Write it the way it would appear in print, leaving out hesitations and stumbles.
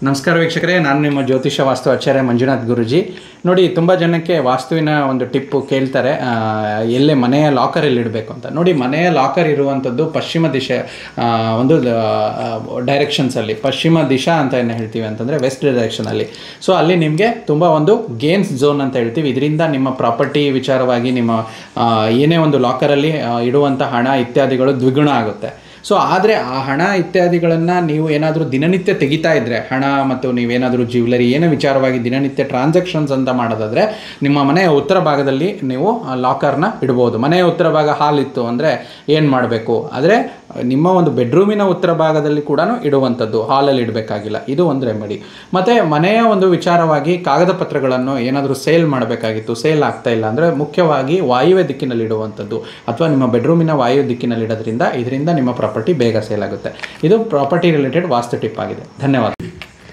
ನಮಸ್ಕಾರ ವೀಕ್ಷಕರೇ, ನಾನು ನಿಮ್ಮ ಜ್ಯೋತಿಷ ವಾಸ್ತು ಆಚಾರ್ಯ ಮಂಜುನಾಥ್ ಗುರುಜಿ. ನೋಡಿ, ತುಂಬ ಜನಕ್ಕೆ ವಾಸ್ತುವಿನ ಒಂದು ಟಿಪ್ಪು ಕೇಳ್ತಾರೆ, ಎಲ್ಲೇ ಮನೆಯ ಲಾಕರಲ್ಲಿ ಇಡಬೇಕು ಅಂತ. ನೋಡಿ, ಮನೆಯ ಲಾಕರ್ ಇರುವಂಥದ್ದು ಪಶ್ಚಿಮ ದಿಶೆ, ಒಂದು ಡೈರೆಕ್ಷನ್ಸಲ್ಲಿ, ಪಶ್ಚಿಮ ದಿಶಾ ಅಂತ ಏನು ಹೇಳ್ತೀವಿ ಅಂತಂದರೆ ವೆಸ್ಟ್ ಡೈರೆಕ್ಷನಲ್ಲಿ. ಸೊ ಅಲ್ಲಿ ನಿಮಗೆ ತುಂಬ ಒಂದು ಗೇನ್ಸ್ ಝೋನ್ ಅಂತ ಹೇಳ್ತೀವಿ. ಇದರಿಂದ ನಿಮ್ಮ ಪ್ರಾಪರ್ಟಿ ವಿಚಾರವಾಗಿ ನಿಮ್ಮ ಏನೇ ಒಂದು ಲಾಕರಲ್ಲಿ ಇಡುವಂಥ ಹಣ ಇತ್ಯಾದಿಗಳು ದ್ವಿಗುಣ ಆಗುತ್ತೆ. ಸೊ ಆದರೆ ಆ ಹಣ ಇತ್ಯಾದಿಗಳನ್ನು ನೀವು ಏನಾದರೂ ದಿನನಿತ್ಯ ತೆಗಿತಾ ಇದ್ದರೆ, ಹಣ ಮತ್ತು ನೀವೇನಾದರೂ ಜ್ಯುವೆಲರಿ ಏನೋ ವಿಚಾರವಾಗಿ ದಿನನಿತ್ಯ ಟ್ರಾನ್ಸಾಕ್ಷನ್ಸ್ ಅಂತ ಮಾಡೋದಾದರೆ, ನಿಮ್ಮ ಮನೆಯ ಉತ್ತರ ಭಾಗದಲ್ಲಿ ನೀವು ಲಾಕರ್ನ ಇಡ್ಬೋದು. ಮನೆಯ ಉತ್ತರ ಭಾಗ ಹಾಲಿತ್ತು ಅಂದರೆ ಏನು ಮಾಡಬೇಕು, ಆದರೆ ನಿಮ್ಮ ಒಂದು ಬೆಡ್ರೂಮಿನ ಉತ್ತರ ಭಾಗದಲ್ಲಿ ಕೂಡ ಇಡುವಂಥದ್ದು, ಹಾಲಲ್ಲಿ ಇಡಬೇಕಾಗಿಲ್ಲ. ಇದು ಒಂದು ರೆಮಿಡಿ. ಮತ್ತು ಮನೆಯ ಒಂದು ವಿಚಾರವಾಗಿ ಕಾಗದ ಪತ್ರಗಳನ್ನು ಏನಾದರೂ ಸೇಲ್ ಮಾಡಬೇಕಾಗಿತ್ತು, ಸೇಲ್ ಆಗ್ತಾ ಇಲ್ಲ ಅಂದರೆ ಮುಖ್ಯವಾಗಿ ವಾಯುವ್ಯ ದಿಕ್ಕಿನಲ್ಲಿ ಇಡುವಂಥದ್ದು, ಅಥವಾ ನಿಮ್ಮ ಬೆಡ್ರೂಮಿನ ವಾಯು ದಿಕ್ಕಿನಲ್ಲಿ ಇಡೋದ್ರಿಂದ ಇದರಿಂದ ನಿಮ್ಮ ಪ್ರಾಪರ್ಟಿ ಬೇಗ ಸೇಲ್ ಆಗುತ್ತೆ. ಇದು ಪ್ರಾಪರ್ಟಿ ರಿಲೇಟೆಡ್ ವಾಸ್ತು ಟಿಪ್ ಆಗಿದೆ. ಧನ್ಯವಾದ.